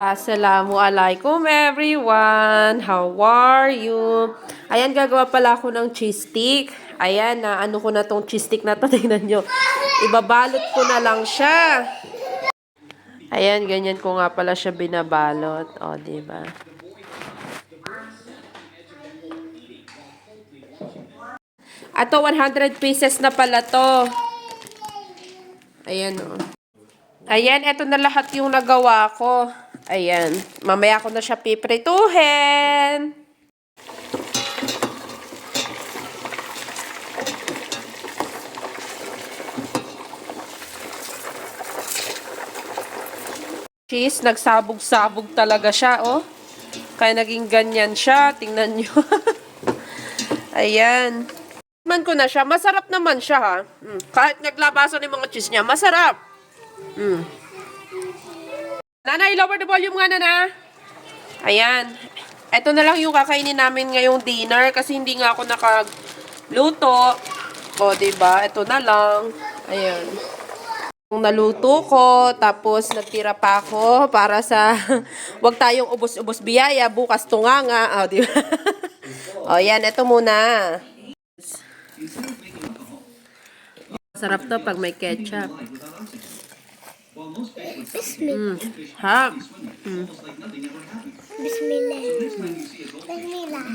Assalamualaikum everyone! How are you? Ayan, gagawa pala ako ng cheese stick. Ayan, ano ko na tong cheese stick na to. Tingnan nyo. Ibabalot ko na lang siya. Ayan, ganyan ko nga pala siya binabalot. O, diba? Ato, 100 pieces na pala to. Ayan, o. Ayan, eto na lahat yung nagawa ko. Ayan. Mamaya ko na siya piprituhin. Cheese, nagsabog-sabog talaga siya, oh. Kaya naging ganyan siya. Tingnan nyo. Ayan. Man ko na siya. Masarap naman siya, ha. Kahit naglabasan yung mga cheese niya, masarap. Nanay, lower the volume nga, Nana. Ayan. Ito na lang yung kakainin namin ngayong dinner kasi hindi nga ako nakagluto. O, diba? Ito na lang. Ayan. Yung naluto ko, tapos nagtira pa ako para sa wag tayong ubos-ubos biyaya, bukas tunganga. O, diba? O, yan. Ito muna. Sarap to pag may ketchup. Bismillah. Ha? Bismillah. Bismillah.